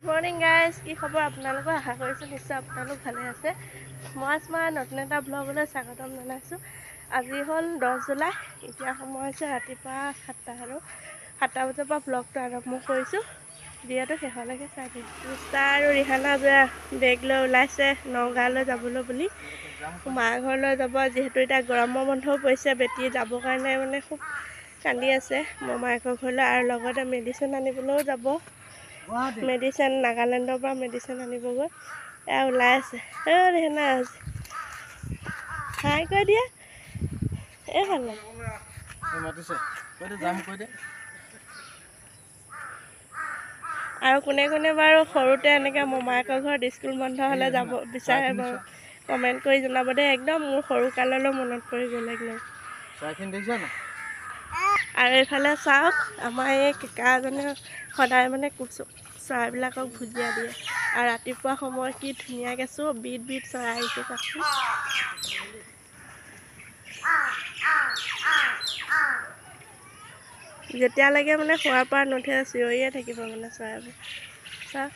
Morning guys, কি খবৰ আপোনালোকৰ? আশা কৰিছোঁ নিশ্চয় আপোনালোক ভালে আছে। মই নতুন এটা ব্লগলৈ স্বাগতম জনাইছোঁ। আজি হ'ল 10 জুলাই। এতিয়া সময় হৈছে ৰাতিপুৱা 7টা বজাৰ পৰা ব্লগটো আৰম্ভ কৰিছোঁ। যিহেতু শেষলৈকে চাই দিম। ৰুষ্টা আৰু ৰিহানা বেগ লৈ ওলাইছে নগাঁৱলৈ যাবলৈ বুলি। মা ঘৰলৈ যাব, যিহেতু এতিয়া গৰমৰ বন্ধও পৰিছে। বেটি যাবৰ কাৰণে মানে খুব কান্দি আছে মমায়েকৰ ঘৰলৈ, আৰু লগতে মেডিচিন আনিবলৈও যাব। মেডিচিন নাগালেণ্ডৰ পৰা মেডিচিন আনিবগৈ। এয়া ওলাই আছে। ৰিহানা হাই কৈ দিয়া। এইফালে আৰু কোনে কোনে বাৰু সৰুতে এনেকৈ মমায়েকৰ ঘৰত স্কুল বন্ধ হ'লে যাব বিচাৰে বাৰু কমেণ্ট কৰি জনাব দেই। একদম মোৰ সৰুকাললৈ মনত পৰি গ'ল একদম। আৰু এইফালে চাওক, আমাৰ এই কেকাজনে সদায় মানে চৰাইবিলাকক ভুজিয়া দিয়ে। আৰু ৰাতিপুৱা সময় কি ধুনীয়াকৈ বিধ চৰাই আহিছে চাচোন। যেতিয়ালৈকে মানে শোৱাৰ পৰা নুঠে চিঞৰিয়ে থাকিব মানে চৰাইবোৰ। চাওক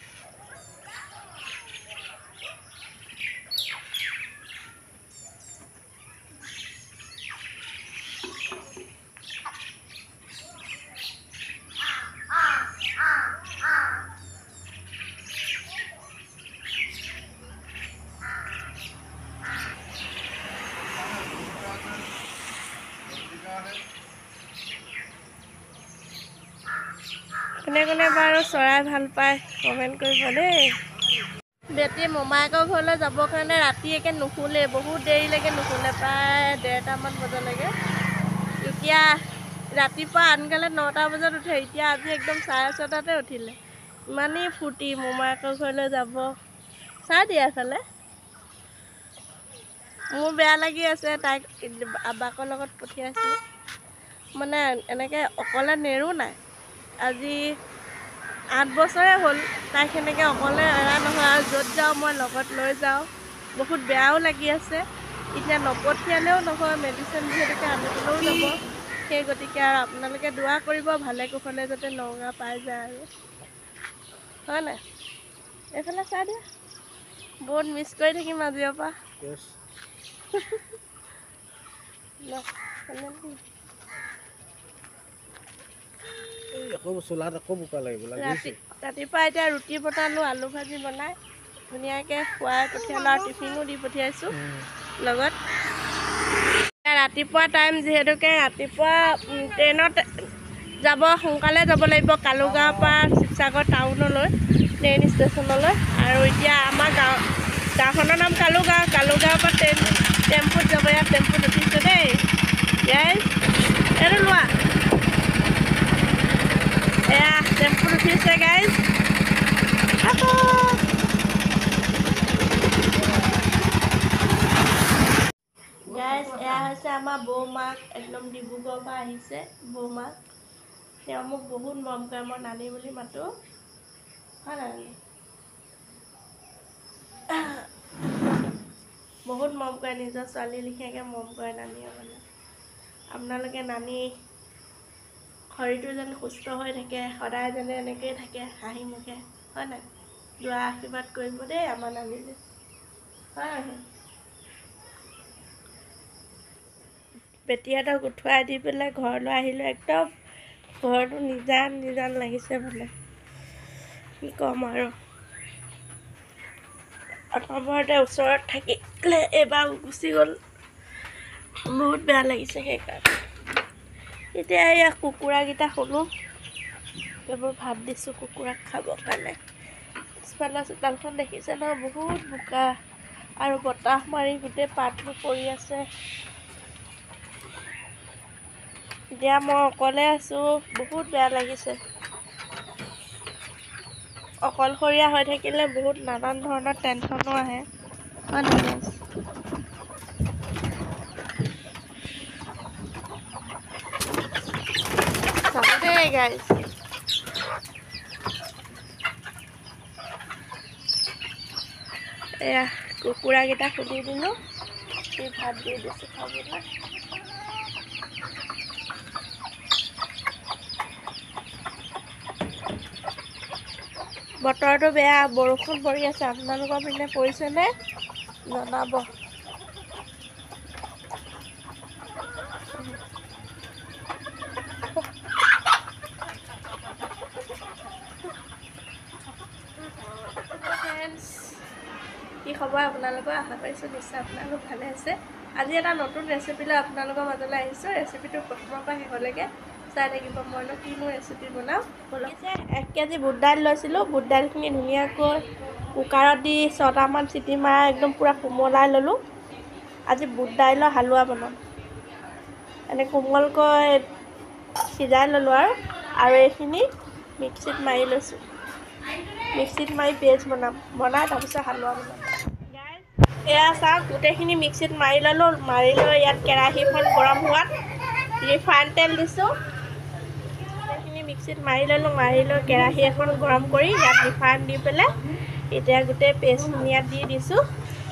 কোনে কোনে বাৰু চৰাই ভাল পায় কমেণ্ট কৰিব দেই। বেটি মমায়েকৰ ঘৰলৈ যাবৰ কাৰণে ৰাতি একে নুশুলে, বহুত দেৰিলৈকে নুশুলে, প্ৰায় 1:30মান বজালৈকে। এতিয়া ৰাতিপুৱা আনকালে 9টা বজাত উঠে, এতিয়া আজি একদম 6:30টাতে উঠিলে। ইমানেই ফূৰ্তি মমায়েকৰ ঘৰলৈ যাব। চাই দিয়া এফালে। মোৰ বেয়া লাগি আছে, তাইক আবাকৰ লগত পঠিয়াইছোঁ। মানে এনেকৈ অকলে নেৰো নাই। আজি 8 বছৰে হ'ল তাইক সেনেকৈ অকলে এৰা নহয়, আৰু য'ত যাওঁ মই লগত লৈ যাওঁ। বহুত বেয়াও লাগি আছে। এতিয়া নপঠিয়ালেও নহয়, মেডিচিন যিহেতুকে আনিবলৈও যাব। সেই গতিকে আৰু আপোনালোকে দোৱা কৰিব ভালে কুশলে যাতে নগাঁও পাই যায় আৰু, হয় নাই? এইফালে চাই দিয়া। বহুত মিছ কৰি থাকিম আজিৰ পৰা। ৰাতিপুৱা এতিয়া ৰুটি বনালোঁ, আলু ভাজি বনাই ধুনীয়াকৈ খুৱাই পঠিয়ালোঁ, আৰু টিফিনো দি পঠিয়াইছোঁ লগত। ৰাতিপুৱা টাইম যিহেতুকে ৰাতিপুৱা ট্ৰেইনত যাব, সোনকালে যাব লাগিব কালুগাঁৱৰ পৰা শিৱসাগৰ টাউনলৈ, ট্ৰেইন ষ্টেচনলৈ। আৰু এতিয়া আমাৰ গাঁওখনৰ নাম কালুগাঁৱৰ পৰা টেম্পুত যাব। ইয়াত টেম্পুত উঠিছে দেই গাইজ, এইটো লোৱা। এয়া টেম্পুত উঠিছে গাইজ। গাইজ, এয়া হৈছে আমাৰ বৌমাক, একদম ডিব্ৰুগড়ৰ পৰা আহিছে বৌমাক। তেওঁ মোক বহুত মৰম কৰে, মই নানী বুলি মাতোঁ, হয় নানী? বহুত মৰম কৰে, নিজৰ ছোৱালী লিখিয়াকৈ মৰম কৰে নানীয়ে মানে। আপোনালোকে নানী শৰীৰটো যেন সুস্থ হৈ থাকে, সদায় যেনে এনেকৈয়ে থাকে হাঁহি মুখে, হয় নাই? দুৱা আশীৰ্বাদ কৰিব দেই আমাৰ নানীলে, হয় নহয়? বেটীহঁতক উঠুৱাই দি পেলাই ঘৰলৈ আহিলোঁ। একদম ঘৰটো নিজান লাগিছে মানে, কি ক'ম আৰু। অনবৰতে ওচৰত থাকিলে এইবাৰ গুচি গ'ল, বহুত বেয়া লাগিছে সেইকাৰণে। এতিয়া এয়া কুকুৰাকেইটা শুনো, এইবোৰ ভাত দিছোঁ কুকুৰাক খাবৰ কাৰণে। পিছফালৰ চোতালখন দেখিছে ন, বহুত বোকা আৰু বতাহ মাৰি গোটেই পাতবোৰ পৰি আছে। এতিয়া মই অকলে আছোঁ, বহুত বেয়া লাগিছে। অকলশৰীয়া হৈ থাকিলে বহুত নানান ধৰণৰ টেনশ্যনো আহে, হয় নহয়? চাব দেই গাইজ। এয়া কুকুৰাকেইটা খুলি দিলোঁ, দি ভাত দি দিছোঁ খাবলৈ। বতৰটো বেয়া, বৰষুণ পৰি আছে। আপোনালোকৰ পিনে পৰিছেনে জনাব। কি খবৰ আপোনালোকৰ? আশা কৰিছোঁ নিশ্চয় আপোনালোক ভালে আছে। আজি এটা নতুন ৰেচিপি লৈ আপোনালোকৰ মাজলৈ আহিছোঁ। ৰেচিপিটো প্ৰথমৰ পৰা শেষলৈকে চাই থাকিব। মইনো কিনো ৰেচিপি বনাওঁ। 1 কেজি বুট দাইল লৈছিলোঁ। বুট দাইলখিনি ধুনীয়াকৈ কুকাৰত দি 6টামান চিটি মাৰাই একদম পূৰা কোমলাই ল'লোঁ। আজি বুট দাইলৰ হালোৱা বনাম। এনে কোমলকৈ সিজাই ল'লোঁ আৰু এইখিনি মিক্সিত মাৰি লৈছোঁ। মিক্সিত মাৰি পেষ্ট বনাই তাৰপিছত হালোৱা বনাম। এয়া চাওক, গোটেইখিনি মিক্সিত মাৰি ল'লোঁ। মাৰি লৈ ইয়াত কেৰাহীখন গৰম হোৱাত ৰিফাইন তেল দিছোঁ। গোটেইখিনি মিক্সিত মাৰি ল'লোঁ। মাৰি লৈ কেৰাহী এখন গৰম কৰি ইয়াত ৰিফাইন দি পেলাই এতিয়া গোটেই পেষ্টখিনি ইয়াত দি দিছোঁ।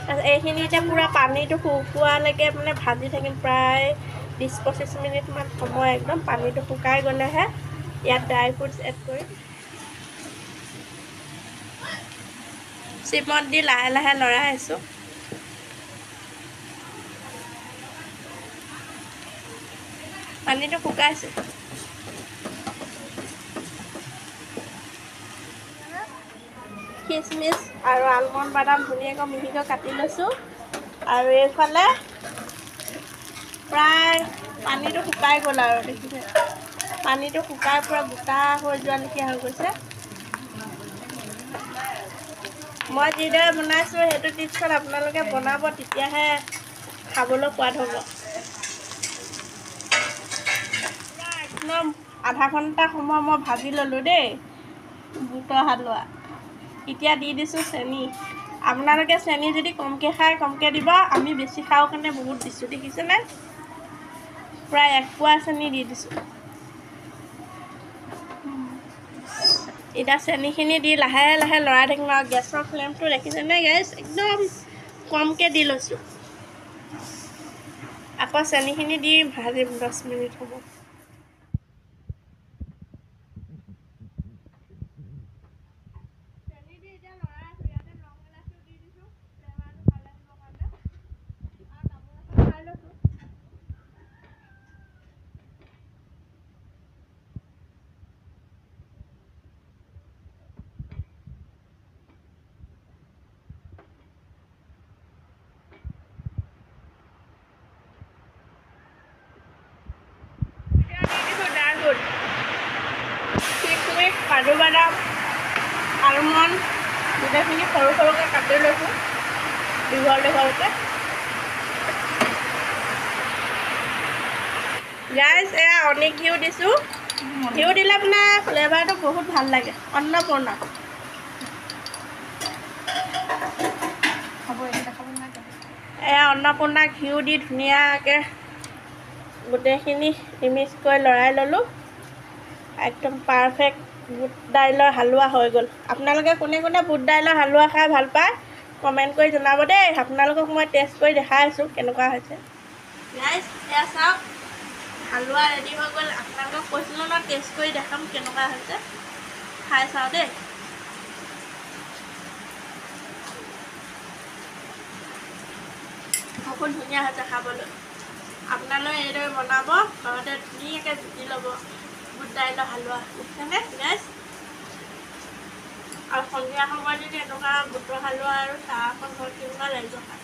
তাৰপিছত এইখিনি এতিয়া পূৰা পানীটো শুকোৱালৈকে মানে ভাজি থাকিম। প্ৰায় 20-25 মিনিটমান সময় একদম পানীটো শুকাই গ'লেহে ইয়াত ড্ৰাই ফ্ৰুটছ এড কৰিম। চিমত দি লাহে লাহে লৰাই আছোঁ। পানীটো শুকাইছে। খিচমিচ আৰু আলমণ্ড বাদাম ধুনীয়াকৈ মিহিকৈ কাটি লৈছোঁ। আৰু এইফালে প্ৰায় পানীটো শুকাই গ'ল আৰু দেখিছে, পানীটো শুকাই পূৰা গোটা হৈ যোৱালৈকে হৈ গৈছে। মই যিদৰে বনাইছোঁ সেইটো টিপছত আপোনালোকে বনাব, তেতিয়াহে খাবলৈ সোৱাদ হ'ব। একদম আধা ঘণ্টা সময় মই ভাজি ল'লোঁ দেই বুটৰ হালোৱা। এতিয়া দি দিছোঁ চেনি। আপোনালোকে চেনি যদি কমকৈ খায় কমকৈ দিব। আমি বেছি খাওঁ কাৰণে বহুত দিছোঁ, দেখিছেনে? প্ৰায় 1 পোৱা চেনি দি দিছোঁ। এতিয়া চেনিখিনি দি লাহে লাহে লৰাই থাকিম আৰু গেছৰ ফ্লেমটো দেখিছেনে গাইছ? একদম কমকৈ দি লৈছোঁ। আকৌ চেনিখিনি দি ভাজিম 10 মিনিট সময়। চেনি দি এতিয়া লৰাই আছোঁ। ইয়াতে লং ইলাচিও দি দিছোঁ ফ্লেভাৰটো ভাল আহিবৰ কাৰণে। আৰু তামোল এখন খাই লৈছোঁ। খিচমিচ, কাজু বাদাম, আলমণ্ড গোটেইখিনি সৰু সৰুকৈ কাটি লৈছোঁ দীঘল দীঘলকৈ। গাইছ, এয়া অনেক ঘিউ দিছোঁ। ঘিউ দিলে মানে ফ্লেভাৰটো বহুত ভাল লাগে। অন্নপূৰ্ণা এয়া অন্নপূৰ্ণা ঘিউ দি ধুনীয়াকৈ গোটেইখিনি মিক্স কৰি লৰাই ল'লোঁ। একদম পাৰফেক্ট বুট দাইলৰ হালোৱা হৈ গ'ল। আপোনালোকে কোনে কোনে বুট দাইলৰ হালোৱা খাই ভাল পায় কমেণ্ট কৰি জনাব দেই। আপোনালোকক মই টেষ্ট কৰি দেখাই আছোঁ কেনেকুৱা হৈছে। গাইছ, এয়া চাওক, হালোৱা ৰেডি হৈ গ'ল। আপোনালোকক কৈছিলোঁ ন টেষ্ট কৰি দেখাম কেনেকুৱা হৈছে। খাই চাওঁ দেই। বহুত ধুনীয়া হৈছে খাবলৈ। আপোনালোকে এইদৰে বনাব, ঘৰতে ধুনীয়াকৈ জুতি ল'ব বুট দাইলৰ হালোৱা। বুজিছেনে গাইছ? আৰু সন্ধিয়া সময়ত যদি এনেকুৱা বুটৰ হালোৱা আৰু চাহ অকণ ঘৰত কেনেকুৱা লাগিব খাই।